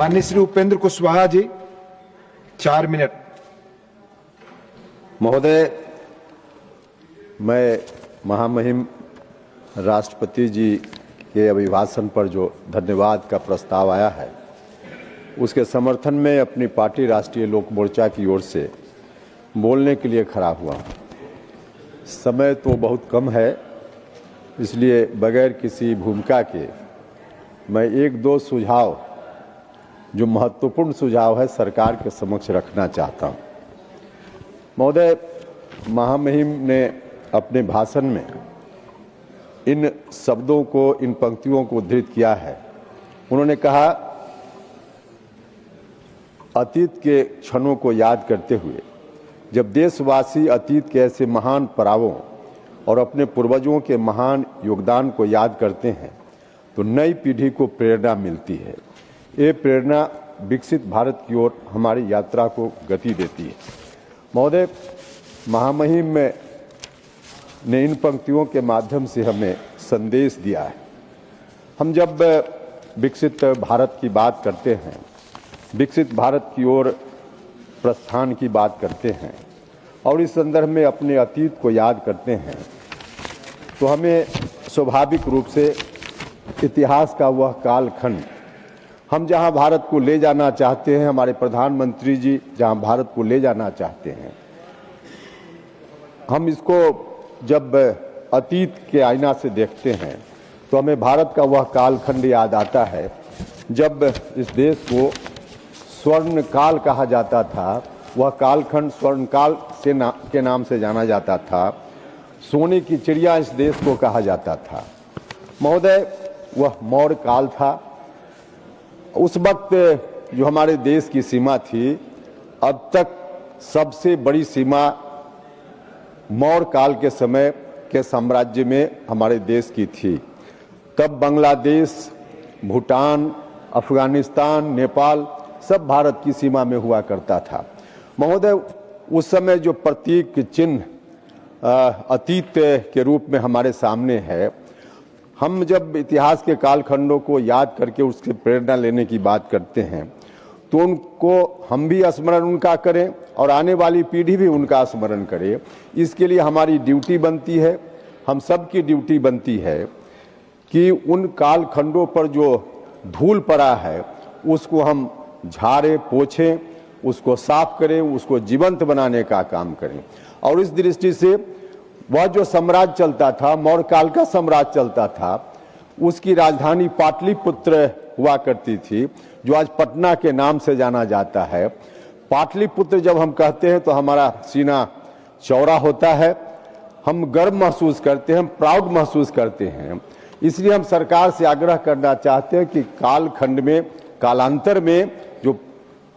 माननीय श्री उपेंद्र कुशवाहा जी, 4 मिनट। महोदय, मैं महामहिम राष्ट्रपति जी के अभिभाषण पर जो धन्यवाद का प्रस्ताव आया है, उसके समर्थन में अपनी पार्टी राष्ट्रीय लोक मोर्चा की ओर से बोलने के लिए खड़ा हुआ हूँ। समय तो बहुत कम है, इसलिए बगैर किसी भूमिका के मैं 1-2 सुझाव, जो महत्वपूर्ण सुझाव है, सरकार के समक्ष रखना चाहता हूँ। महोदय, महामहिम ने अपने भाषण में इन शब्दों को, इन पंक्तियों को उद्धृत किया है। उन्होंने कहा, अतीत के क्षणों को याद करते हुए जब देशवासी अतीत के ऐसे महान पड़ावों और अपने पूर्वजों के महान योगदान को याद करते हैं तो नई पीढ़ी को प्रेरणा मिलती है। ये प्रेरणा विकसित भारत की ओर हमारी यात्रा को गति देती है। महोदय, महामहिम ने इन पंक्तियों के माध्यम से हमें संदेश दिया है। हम जब विकसित भारत की बात करते हैं, विकसित भारत की ओर प्रस्थान की बात करते हैं और इस संदर्भ में अपने अतीत को याद करते हैं, तो हमें स्वाभाविक रूप से इतिहास का वह कालखंड, हम जहां भारत को ले जाना चाहते हैं, हमारे प्रधानमंत्री जी जहां भारत को ले जाना चाहते हैं, हम इसको जब अतीत के आईना से देखते हैं तो हमें भारत का वह कालखंड याद आता है जब इस देश को स्वर्ण काल कहा जाता था। वह कालखंड स्वर्ण काल के नाम से जाना जाता था। सोने की चिड़िया इस देश को कहा जाता था। महोदय, वह मौर्य काल था। उस वक्त जो हमारे देश की सीमा थी, अब तक सबसे बड़ी सीमा मौर्य काल के समय के साम्राज्य में हमारे देश की थी। तब बांग्लादेश, भूटान, अफगानिस्तान, नेपाल सब भारत की सीमा में हुआ करता था। महोदय, उस समय जो प्रतीक चिन्ह अतीत के रूप में हमारे सामने है, हम जब इतिहास के कालखंडों को याद करके उससे प्रेरणा लेने की बात करते हैं तो उनको हम भी स्मरण उनका करें और आने वाली पीढ़ी भी उनका स्मरण करे। इसके लिए हमारी ड्यूटी बनती है, हम सब की ड्यूटी बनती है कि उन कालखंडों पर जो धूल पड़ा है उसको हम झाड़ें, पोछें, उसको साफ करें, उसको जीवंत बनाने का काम करें। और इस दृष्टि से वह जो साम्राज्य चलता था, मौर्य काल का साम्राज्य चलता था, उसकी राजधानी पाटलिपुत्र हुआ करती थी, जो आज पटना के नाम से जाना जाता है। पाटलिपुत्र जब हम कहते हैं तो हमारा सीना चौड़ा होता है, हम गर्व महसूस करते हैं, हम प्राउड महसूस करते हैं। इसलिए हम सरकार से आग्रह करना चाहते हैं कि कालखंड में, कालांतर में, जो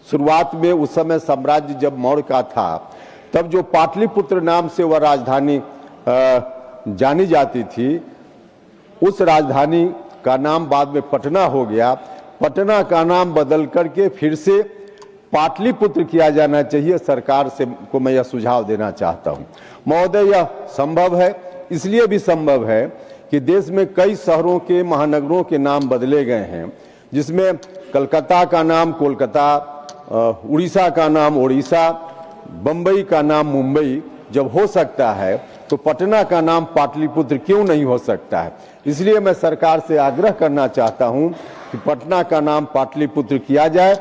शुरुआत में उस समय साम्राज्य जब मौर्य का था, तब जो पाटलिपुत्र नाम से वह राजधानी जानी जाती थी, उस राजधानी का नाम बाद में पटना हो गया। पटना का नाम बदल करके फिर से पाटलिपुत्र किया जाना चाहिए। सरकार से को मैं यह सुझाव देना चाहता हूं। महोदय, यह संभव है, इसलिए भी संभव है कि देश में कई शहरों के, महानगरों के नाम बदले गए हैं, जिसमें कलकत्ता का नाम कोलकाता, उड़ीसा का नाम उड़ीसा, बंबई का नाम मुंबई जब हो सकता है तो पटना का नाम पाटलिपुत्र क्यों नहीं हो सकता है। इसलिए मैं सरकार से आग्रह करना चाहता हूं कि पटना का नाम पाटलिपुत्र किया जाए,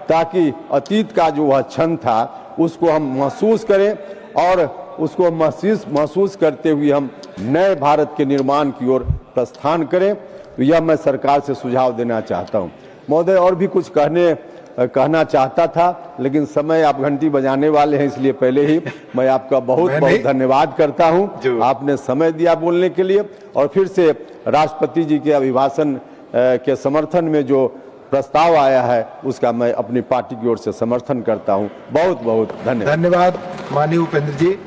ताकि अतीत का जो वह क्षण था उसको हम महसूस करें और उसको महसूस करते हुए हम नए भारत के निर्माण की ओर प्रस्थान करें। तो यह मैं सरकार से सुझाव देना चाहता हूं। महोदय, और भी कुछ कहना चाहता था, लेकिन समय, आप घंटी बजाने वाले हैं, इसलिए पहले ही मैं आपका बहुत बहुत धन्यवाद करता हूं। आपने समय दिया बोलने के लिए, और फिर से राष्ट्रपति जी के अभिभाषण के समर्थन में जो प्रस्ताव आया है उसका मैं अपनी पार्टी की ओर से समर्थन करता हूं। बहुत बहुत धन्यवाद। धन्यवाद माननीय उपेंद्र जी।